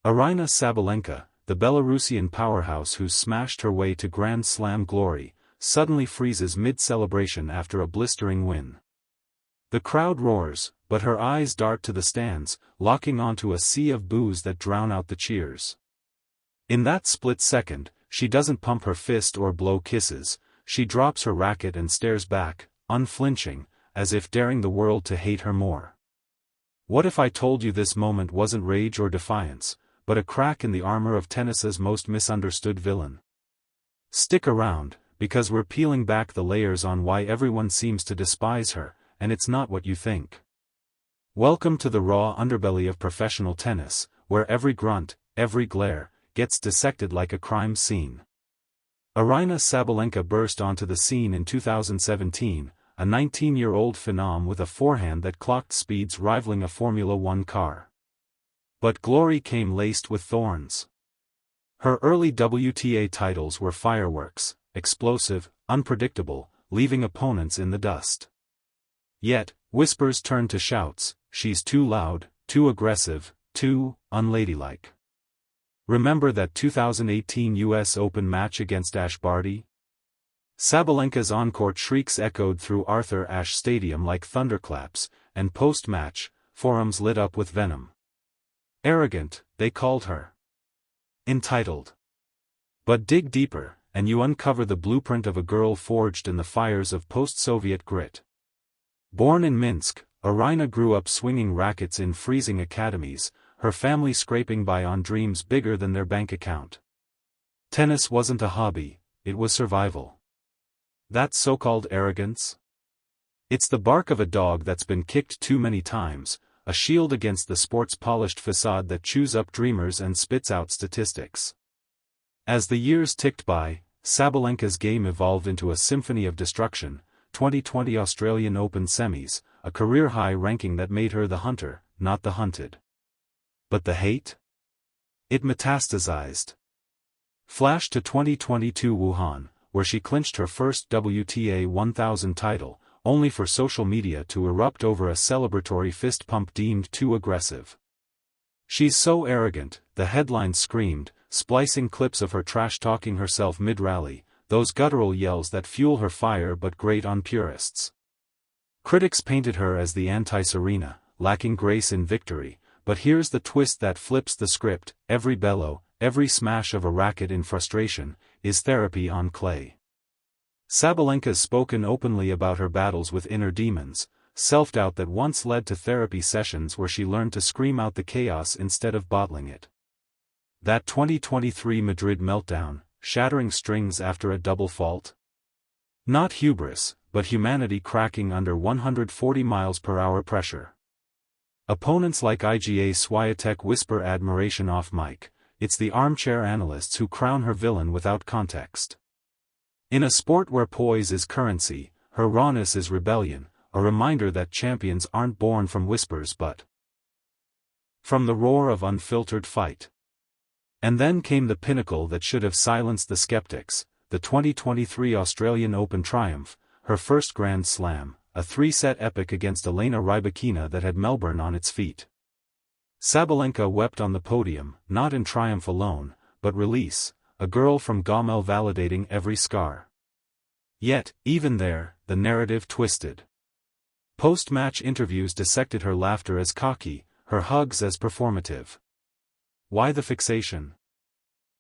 Aryna Sabalenka, the Belarusian powerhouse who's smashed her way to Grand Slam glory, suddenly freezes mid-celebration after a blistering win. The crowd roars, but her eyes dart to the stands, locking onto a sea of boos that drown out the cheers. In that split second, she doesn't pump her fist or blow kisses, she drops her racket and stares back, unflinching, as if daring the world to hate her more. What if I told you this moment wasn't rage or defiance, but a crack in the armor of tennis's most misunderstood villain? Stick around, because we're peeling back the layers on why everyone seems to despise her, and it's not what you think. Welcome to the raw underbelly of professional tennis, where every grunt, every glare, gets dissected like a crime scene. Aryna Sabalenka burst onto the scene in 2017, a 19-year-old phenom with a forehand that clocked speeds rivaling a Formula One car. But glory came laced with thorns. Her early WTA titles were fireworks, explosive, unpredictable, leaving opponents in the dust. Yet, whispers turned to shouts: she's too loud, too aggressive, too unladylike. Remember that 2018 US Open match against Ash Barty? Sabalenka's on-court shrieks echoed through Arthur Ashe Stadium like thunderclaps, and post-match, forums lit up with venom. Arrogant, they called her. Entitled. But dig deeper, and you uncover the blueprint of a girl forged in the fires of post-Soviet grit. Born in Minsk, Aryna grew up swinging rackets in freezing academies, her family scraping by on dreams bigger than their bank account. Tennis wasn't a hobby, it was survival. That so-called arrogance? It's the bark of a dog that's been kicked too many times, a shield against the sport's polished facade that chews up dreamers and spits out statistics. As the years ticked by, Sabalenka's game evolved into a symphony of destruction. 2020 Australian Open semis, a career-high ranking that made her the hunter, not the hunted. But the hate? It metastasized. Flash to 2022 Wuhan, where she clinched her first WTA 1000 title, only for social media to erupt over a celebratory fist pump deemed too aggressive. She's so arrogant, the headlines screamed, splicing clips of her trash-talking herself mid-rally, those guttural yells that fuel her fire but grate on purists. Critics painted her as the anti-Serena, lacking grace in victory, but here's the twist that flips the script: every bellow, every smash of a racket in frustration, is therapy on clay. Sabalenka's spoken openly about her battles with inner demons, self-doubt that once led to therapy sessions where she learned to scream out the chaos instead of bottling it. That 2023 Madrid meltdown, shattering strings after a double fault? Not hubris, but humanity cracking under 140 mph pressure. Opponents like IGA Swiatek whisper admiration off mic, it's the armchair analysts who crown her villain without context. In a sport where poise is currency, her rawness is rebellion, a reminder that champions aren't born from whispers but from the roar of unfiltered fight. And then came the pinnacle that should have silenced the skeptics, the 2023 Australian Open triumph, her first Grand Slam, a 3-set epic against Elena Rybakina that had Melbourne on its feet. Sabalenka wept on the podium, not in triumph alone, but release, a girl from Gomel validating every scar. Yet, even there, the narrative twisted. Post-match interviews dissected her laughter as cocky, her hugs as performative. Why the fixation?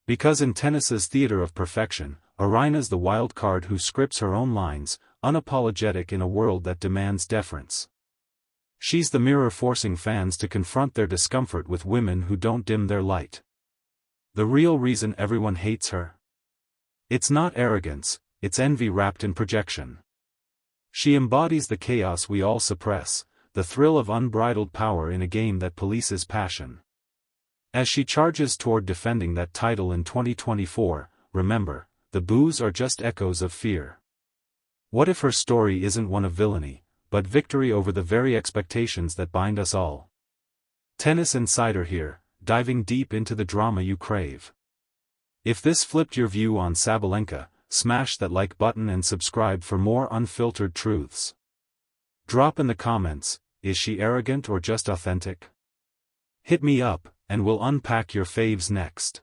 Because in tennis's theater of perfection, Aryna's the wild card who scripts her own lines, unapologetic in a world that demands deference. She's the mirror forcing fans to confront their discomfort with women who don't dim their light. The real reason everyone hates her? It's not arrogance, it's envy wrapped in projection. She embodies the chaos we all suppress, the thrill of unbridled power in a game that polices passion. As she charges toward defending that title in 2024, remember, the boos are just echoes of fear. What if her story isn't one of villainy, but victory over the very expectations that bind us all? Tennis Insider here, diving deep into the drama you crave. If this flipped your view on Sabalenka, smash that like button and subscribe for more unfiltered truths. Drop in the comments, is she arrogant or just authentic? Hit me up, and we'll unpack your faves next.